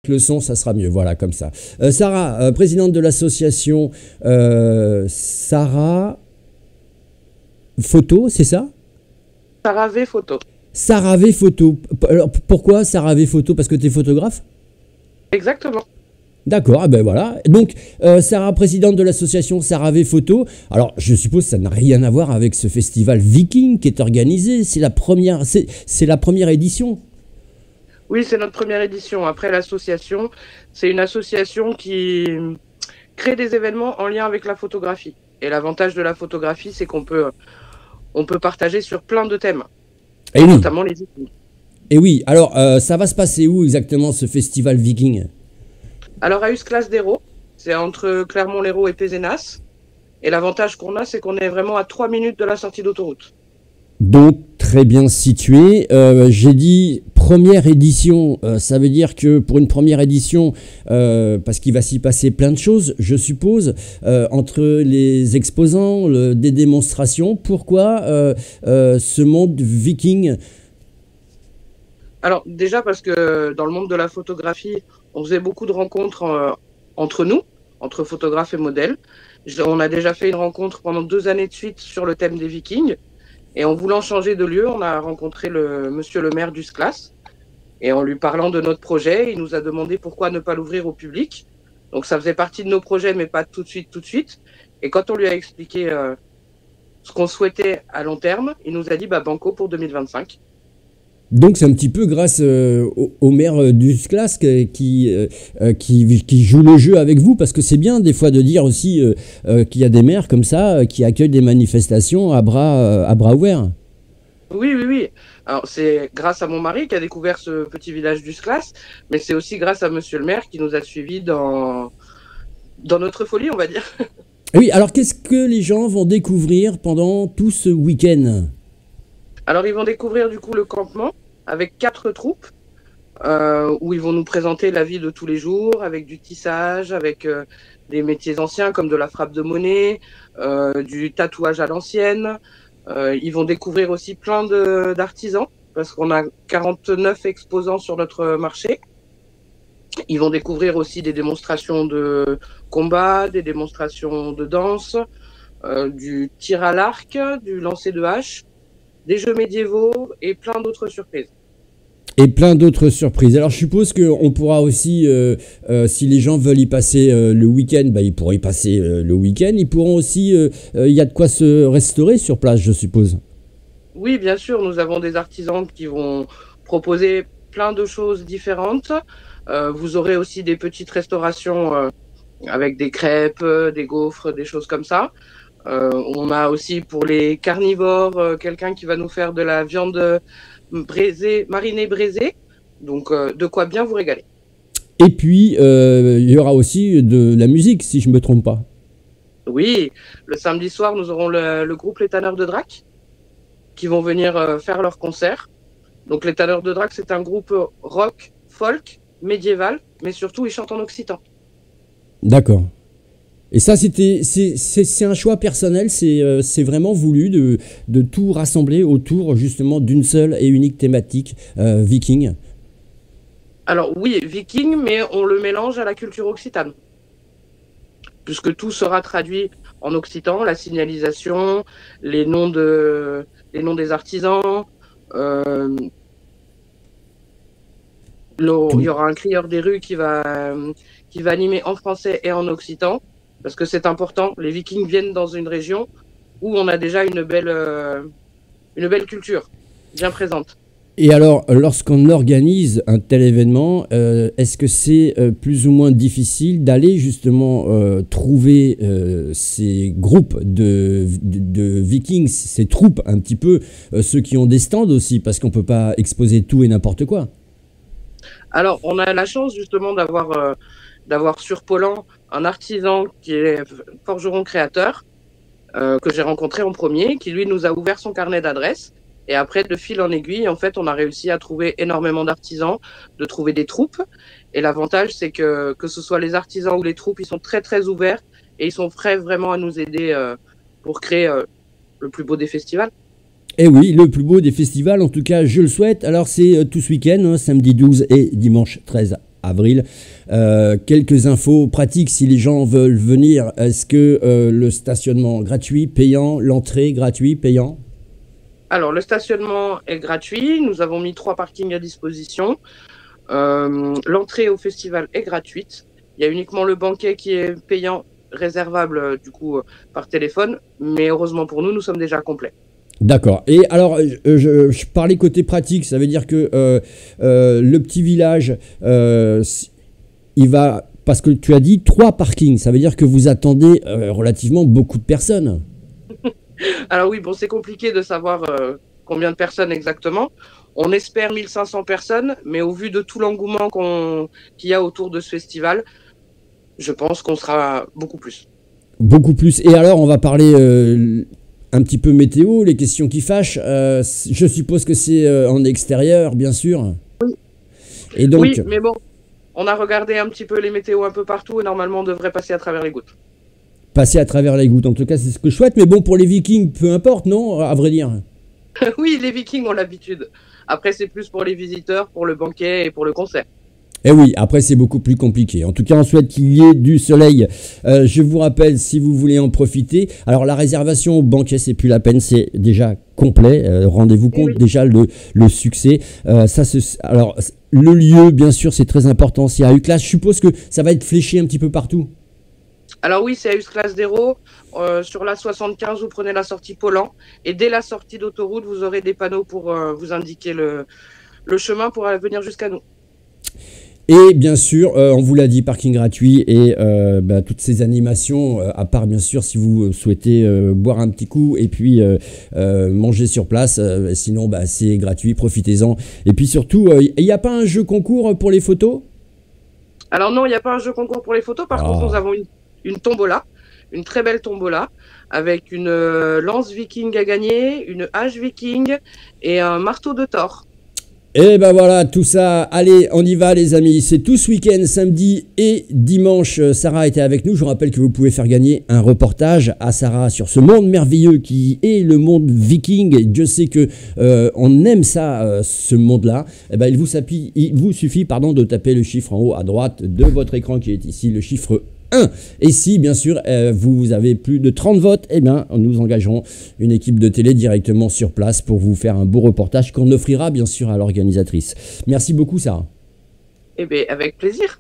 Le son, ça sera mieux, voilà, comme ça. Sarah, présidente de l'association Sarah Photo, c'est ça? Sarah V Photo. Sarah V Photo. Alors, pourquoi Sarah V Photo? Parce que tu es photographe? Exactement. D'accord, ah ben voilà. Donc, Sarah, présidente de l'association Sarah V Photo. Alors, je suppose que ça n'a rien à voir avec ce festival Viking qui est organisé. C'est la première édition. Oui, c'est notre première édition. Après, l'association, c'est une association qui crée des événements en lien avec la photographie. Et l'avantage de la photographie, c'est on peut partager sur plein de thèmes, Et oui, notamment les Vikings. et oui. Alors, ça va se passer où exactement ce festival Viking? Alors, à Usclas d'Hérault, c'est entre Clermont-Lérault et Pézenas. Et l'avantage qu'on a, c'est qu'on est vraiment à 3 minutes de la sortie d'autoroute. Donc, très bien situé. J'ai dit première édition, ça veut dire que pour une première édition, parce qu'il va s'y passer plein de choses, je suppose, entre les exposants, des démonstrations, pourquoi ce monde viking? Alors, déjà parce que dans le monde de la photographie, on faisait beaucoup de rencontres entre nous, entre photographes et modèles. On a déjà fait une rencontre pendant 2 années de suite sur le thème des Vikings. Et en voulant changer de lieu, on a rencontré monsieur le maire d'Usclas. Et en lui parlant de notre projet, il nous a demandé pourquoi ne pas l'ouvrir au public. Donc ça faisait partie de nos projets, mais pas tout de suite, tout de suite. Et quand on lui a expliqué ce qu'on souhaitait à long terme, il nous a dit banco pour 2025. Donc c'est un petit peu grâce au maire d'Usclas qui joue le jeu avec vous, parce que c'est bien des fois de dire aussi qu'il y a des maires comme ça qui accueillent des manifestations à bras ouverts. Oui, oui, oui. Alors c'est grâce à mon mari qui a découvert ce petit village d'Usclas, mais c'est aussi grâce à monsieur le maire qui nous a suivis dans notre folie, on va dire. Oui, alors qu'est-ce que les gens vont découvrir pendant tout ce week-end? Alors ils vont découvrir du coup le campement avec 4 troupes où ils vont nous présenter la vie de tous les jours avec du tissage, avec des métiers anciens comme de la frappe de monnaie, du tatouage à l'ancienne. Ils vont découvrir aussi plein d'artisans parce qu'on a 49 exposants sur notre marché. Ils vont découvrir aussi des démonstrations de combat, des démonstrations de danse, du tir à l'arc, du lancer de hache, des jeux médiévaux et plein d'autres surprises. Et plein d'autres surprises. Alors je suppose qu'on pourra aussi, si les gens veulent y passer le week-end, ils pourront y passer le week-end. Ils pourront aussi, il y a de quoi se restaurer sur place, je suppose. Oui, bien sûr, nous avons des artisans qui vont proposer plein de choses différentes. Vous aurez aussi des petites restaurations avec des crêpes, des gaufres, des choses comme ça. On a aussi pour les carnivores quelqu'un qui va nous faire de la viande marinée braisée. Donc de quoi bien vous régaler. Et puis, il y aura aussi de la musique, si je ne me trompe pas. Oui, le samedi soir, nous aurons le groupe Les Tanneurs de Drac qui vont venir faire leur concert. Donc les Tanneurs de Drac, c'est un groupe rock, folk, médiéval, mais surtout ils chantent en occitan. D'accord. Et ça, c'est un choix personnel, c'est vraiment voulu de tout rassembler autour justement d'une seule et unique thématique viking. Alors oui, viking, mais on le mélange à la culture occitane, puisque tout sera traduit en occitan, la signalisation, les noms des artisans. Il y aura un crieur des rues qui va animer en français et en occitan. Parce que c'est important, les Vikings viennent dans une région où on a déjà une belle culture, bien présente. Et alors, lorsqu'on organise un tel événement, est-ce que c'est plus ou moins difficile d'aller justement trouver ces groupes de Vikings, ces troupes un petit peu, ceux qui ont des stands aussi, parce qu'on ne peut pas exposer tout et n'importe quoi? Alors, on a la chance justement d'avoir sur Poland un artisan qui est forgeron créateur, que j'ai rencontré en premier, qui lui nous a ouvert son carnet d'adresses. Et après, de fil en aiguille, en fait, on a réussi à trouver énormément d'artisans, de trouver des troupes. Et l'avantage, c'est que ce soit les artisans ou les troupes, ils sont très, très ouverts et ils sont prêts vraiment à nous aider pour créer le plus beau des festivals. Eh oui, le plus beau des festivals, en tout cas, je le souhaite. Alors, c'est tout ce week-end, hein, samedi 12 et dimanche 13 avril. Quelques infos pratiques si les gens veulent venir. Est-ce que le stationnement gratuit, payant, l'entrée gratuit, payant? Alors, le stationnement est gratuit. Nous avons mis 3 parkings à disposition. L'entrée au festival est gratuite. Il y a uniquement le banquet qui est payant, réservable du coup par téléphone. Mais heureusement pour nous, nous sommes déjà complets. D'accord. Et alors, je parlais côté pratique, ça veut dire que le petit village, il va... Parce que tu as dit 3 parkings, ça veut dire que vous attendez relativement beaucoup de personnes. Alors oui, bon, c'est compliqué de savoir combien de personnes exactement. On espère 1500 personnes, mais au vu de tout l'engouement qu'il y a autour de ce festival, je pense qu'on sera beaucoup plus. Beaucoup plus. Et alors, on va parler un petit peu météo, les questions qui fâchent. Je suppose que c'est en extérieur, bien sûr. Oui. Et donc, oui, mais bon, on a regardé un petit peu les météos un peu partout et normalement on devrait passer à travers les gouttes. Passer à travers les gouttes, en tout cas, c'est ce que je souhaite. Mais bon, pour les Vikings, peu importe, non, à vrai dire. Oui, les Vikings ont l'habitude. Après, c'est plus pour les visiteurs, pour le banquet et pour le concert. Eh oui, après c'est beaucoup plus compliqué. En tout cas, on souhaite qu'il y ait du soleil. Je vous rappelle, si vous voulez en profiter, alors la réservation au banquet, c'est plus la peine, c'est déjà complet. Rendez-vous compte déjà le succès. Alors, le lieu, bien sûr, c'est très important. C'est à Uclas. Je suppose que ça va être fléché un petit peu partout. Alors oui, c'est à Uclas d'Hérault. Sur la 75, vous prenez la sortie Paulan. Et dès la sortie d'autoroute, vous aurez des panneaux pour vous indiquer le chemin pour venir jusqu'à nous. Et bien sûr, on vous l'a dit, parking gratuit et toutes ces animations, à part bien sûr si vous souhaitez boire un petit coup et puis manger sur place. Sinon, c'est gratuit, profitez-en. Et puis surtout, il n'y a pas un jeu concours pour les photos? Alors non, il n'y a pas un jeu concours pour les photos. Par contre, nous avons une tombola, une très belle tombola, avec une lance viking à gagner, une hache viking et un marteau de Thor. Et ben voilà, tout ça, allez, on y va les amis, c'est tout ce week-end, samedi et dimanche, Sarah était avec nous, je vous rappelle que vous pouvez faire gagner un reportage à Sarah sur ce monde merveilleux qui est le monde viking, et Dieu sait que on aime ça, ce monde-là, et ben il vous suffit de taper le chiffre en haut à droite de votre écran qui est ici, le chiffre 1. Et si, bien sûr, vous avez plus de 30 votes, eh bien, nous engagerons une équipe de télé directement sur place pour vous faire un beau reportage qu'on offrira, bien sûr, à l'organisatrice. Merci beaucoup, Sarah. Eh bien, avec plaisir.